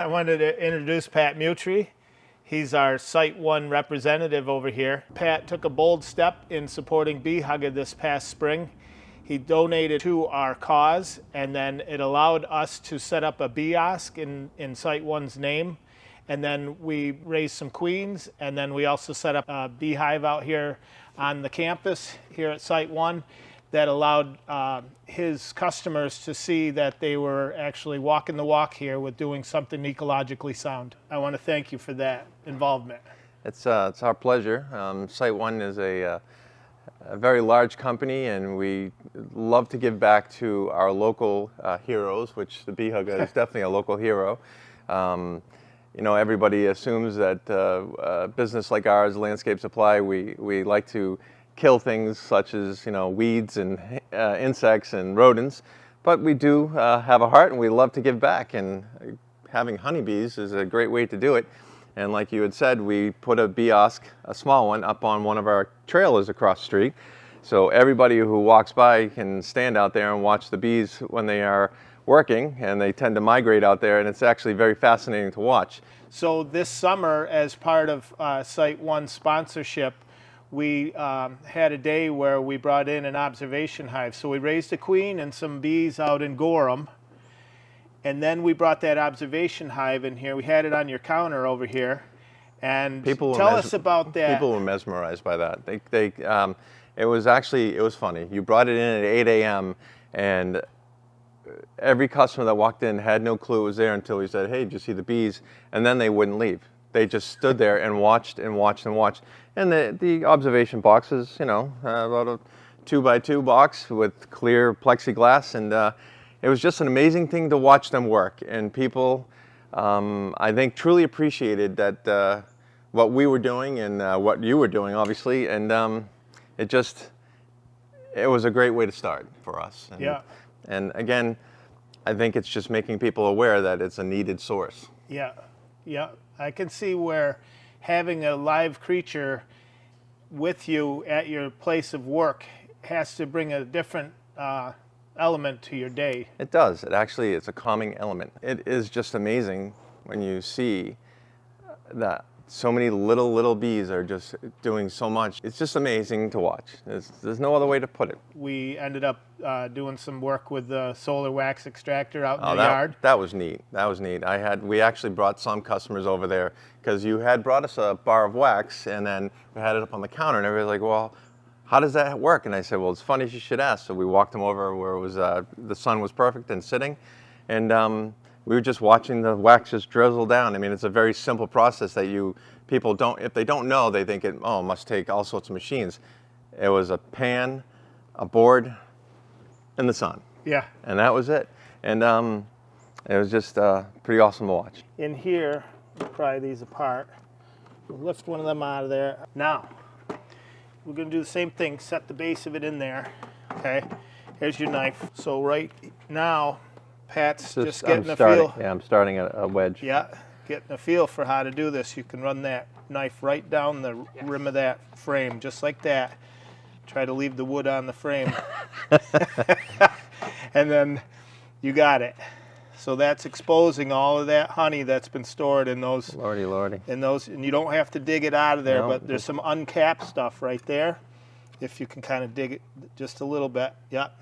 I wanted to introduce Pat Mutry. He's our Site 1 representative over here. Pat took a bold step in supporting Bee Hugger this past spring. He donated to our cause, and then it allowed us to set up a kiosk in Site 1's name. And then we raised some queens, and then we also set up a beehive out here on the campus here at Site 1 that allowed his customers to see that they were actually walking the walk here with doing something ecologically sound. I want to thank you for that involvement. It's our pleasure. Site 1 is a very large company, and we love to give back to our local heroes, which the Bee Hugger is definitely a local hero. You know, everybody assumes that a business like ours, Landscape Supply, we like to kill things such as, you know, weeds and insects and rodents, but we do have a heart, and we love to give back, and having honeybees is a great way to do it. And like you had said, we put a kiosk, a small one, up on one of our trailers across the street, so everybody who walks by can stand out there and watch the bees when they are working, and they tend to migrate out there, and it's actually very fascinating to watch. So this summer, as part of Site 1 sponsorship, we had a day where we brought in an observation hive. So we raised a queen and some bees out in Gorham, and then we brought that observation hive in here. We had it on your counter over here, and tell us about that. People were mesmerized by that. It was funny. You brought it in at 8 a.m. and every customer that walked in had no clue it was there until we said, "Hey, did you see the bees?" And then they wouldn't leave. They just stood there and watched and watched and watched. And the observation box is, you know, about a 2x2 box with clear plexiglass, and it was just an amazing thing to watch them work. And people, I think, truly appreciated that what we were doing and what you were doing, obviously. And it was a great way to start for us. And, yeah. And again, I think it's just making people aware that it's a needed source. Yeah, yeah. I can see where having a live creature with you at your place of work has to bring a different element to your day. It does. It's a calming element. It is just amazing when you see that so many little bees are just doing so much. It's just amazing to watch. There's no other way to put it. We ended up doing some work with the solar wax extractor out in the yard. That was neat. That was neat. We actually brought some customers over there because you had brought us a bar of wax, and then we had it up on the counter, and everybody's like, "Well, how does that work?" And I said, "Well, it's funny you should ask." So we walked them over where it was the sun was perfect and sitting, and we were just watching the wax just drizzle down. I mean, it's a very simple process that people don't, if they don't know, they think it must take all sorts of machines. It was a pan, a board, and the sun. Yeah. And that was it. And it was just pretty awesome to watch. In here, we'll pry these apart. We'll lift one of them out of there. Now, we're going to do the same thing. Set the base of it in there. Okay. Here's your knife. So right now, Pat's just getting a feel. Yeah, I'm starting a wedge. Yeah, getting a feel for how to do this. You can run that knife right down the rim of that frame, just like that. Try to leave the wood on the frame. And then you got it. So that's exposing all of that honey that's been stored in those. Lordy. And you don't have to dig it out of there, No. but there's some uncapped stuff right there. If you can kind of dig it just a little bit. Yep.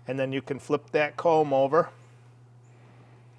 And then you can flip that comb over.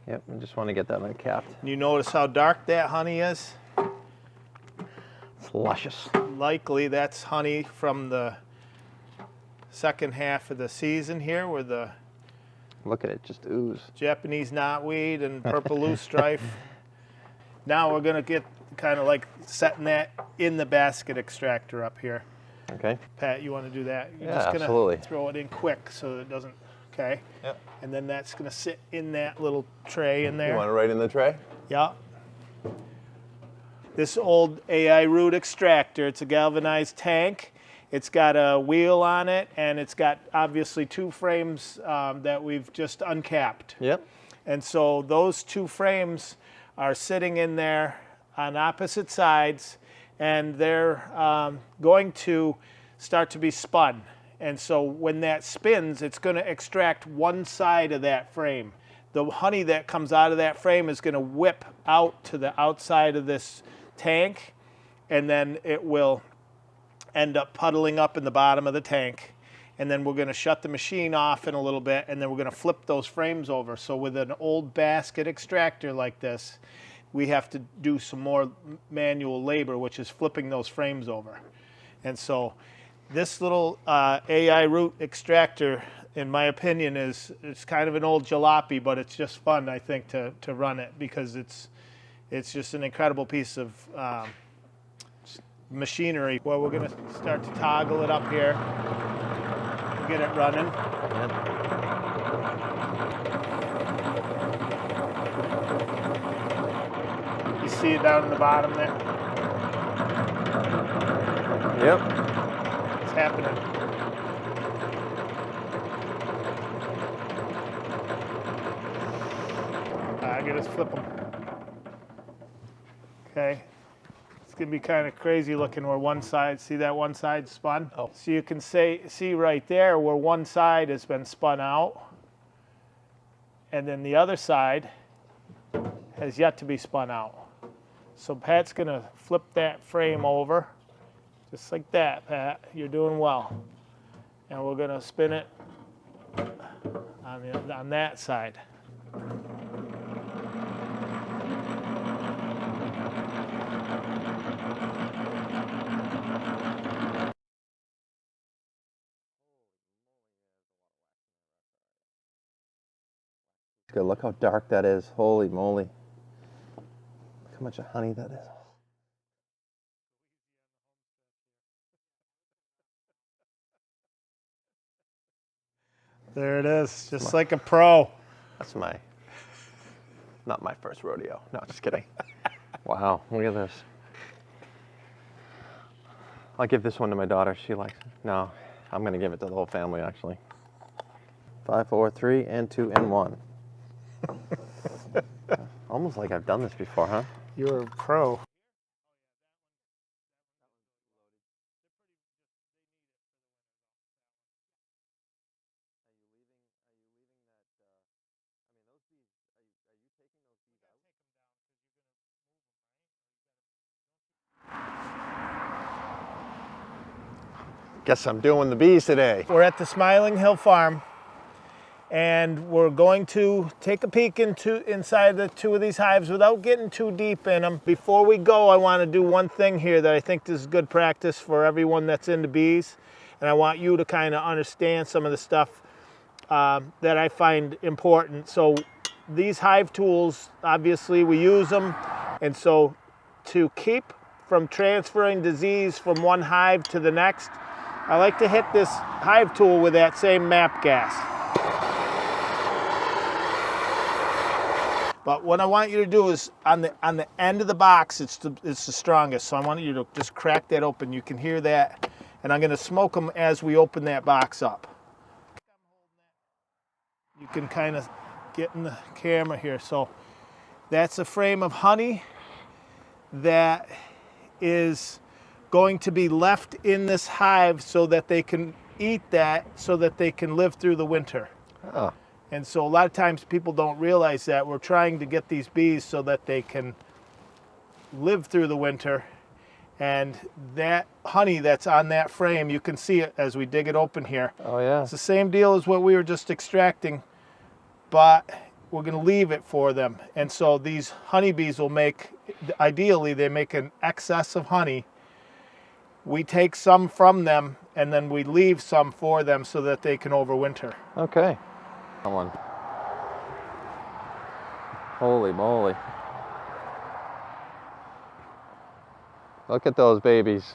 Yep, I just want to get that uncapped. You notice how dark that honey is? It's luscious. Likely that's honey from the second half of the season here, where the Look at it, just ooze. Japanese knotweed and purple loosestrife. Now we're going to get kind of like setting that in the basket extractor up here. Okay. Pat, you want to do that? You're Yeah, just going absolutely. to throw it in quick so that it doesn't, okay? Yep. And then that's going to sit in that little tray in there. You want it right in the tray? Yeah. This old AI root extractor, it's a galvanized tank. It's got a wheel on it, and it's got obviously two frames that we've just uncapped. Yep. And so those two frames are sitting in there on opposite sides, and they're going to start to be spun. And so when that spins, it's going to extract one side of that frame. the honey that comes out of that frame is going to whip out to the outside of this tank, and then it will end up puddling up in the bottom of the tank. And then we're going to shut the machine off in a little bit, and then we're going to flip those frames over. So with an old basket extractor like this, we have to do some more manual labor, which is flipping those frames over. And so this little AI root extractor, in my opinion, it's kind of an old jalopy, but it's just fun, I think, to run it, because it's just an incredible piece of machinery. Well, we're going to start to toggle it up here. Get it running. Yep. You see it down in the bottom there? Yep. It's happening. I gotta flip them. Okay. It's gonna be kind of crazy looking where one side, see that one side spun? Oh. So you can see right there where one side has been spun out, and then the other side has yet to be spun out. So Pat's gonna flip that frame over, just like that, Pat. You're doing well. And we're gonna spin it on that side. Good. Look how dark that is. Holy moly. Look how much honey that is. There it is, just like a pro. That's not my first rodeo. No, just kidding. Wow, look at this. I'll give this one to my daughter. She likes it. No, I'm going to give it to the whole family, actually. 5, 4, 3, and 2, and 1. Almost like I've done this before, huh? You're a pro. Guess I'm doing the bees today. We're at the Smiling Hill Farm, and we're going to take a peek inside the two of these hives without getting too deep in them. Before we go, I want to do one thing here that I think is good practice for everyone that's into bees, and I want you to kind of understand some of the stuff that I find important. So these hive tools, obviously we use them, and so to keep from transferring disease from one hive to the next, I like to hit this hive tool with that same MAP gas. But what I want you to do is on the end of the box, it's the strongest. So I want you to just crack that open. You can hear that, and I'm going to smoke them as we open that box up. You can kind of get in the camera here. So that's a frame of honey that is going to be left in this hive so that they can eat that, so that they can live through the winter. Oh. And so a lot of times people don't realize that we're trying to get these bees so that they can live through the winter. And that honey that's on that frame, you can see it as we dig it open here. Oh, yeah. It's the same deal as what we were just extracting, but we're going to leave it for them. And so these honeybees will make, ideally, they make an excess of honey. We take some from them, and then we leave some for them so that they can overwinter. Okay. Come on. Holy moly. Look at those babies.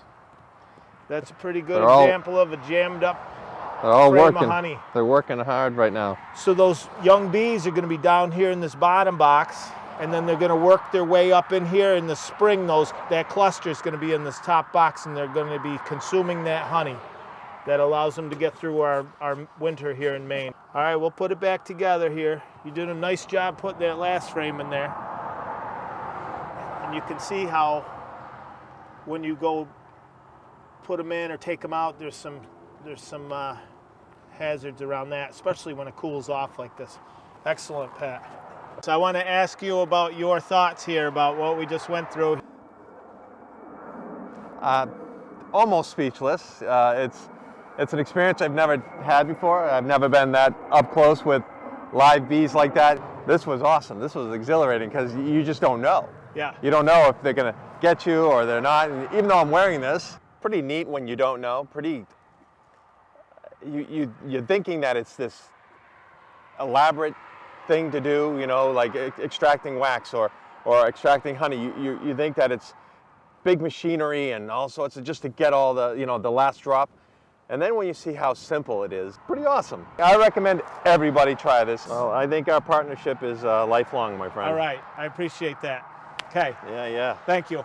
That's a pretty good They're example of a jammed up They're all frame working. of honey. They're working hard right now. So those young bees are going to be down here in this bottom box, and then they're going to work their way up in here. In the spring, that cluster is going to be in this top box, and they're going to be consuming that honey that allows them to get through our winter here in Maine. All right, we'll put it back together here. You did a nice job putting that last frame in there. And you can see how when you go put them in or take them out, there's some hazards around that, especially when it cools off like this. Excellent, Pat. So I want to ask you about your thoughts here about what we just went through. Almost speechless. It's an experience I've never had before. I've never been that up close with live bees like that. This was awesome. This was exhilarating because you just don't know. Yeah. You don't know if they're going to get you or they're not. And even though I'm wearing this, pretty neat when you don't know. You're thinking that it's this elaborate thing to do, you know, like extracting wax or extracting honey. You think that it's big machinery and all sorts of just to get all the, you know, the last drop. And then when you see how simple it is, pretty awesome. I recommend everybody try this. Well, I think our partnership is lifelong, my friend. All right. I appreciate that. Okay. Yeah. Thank you.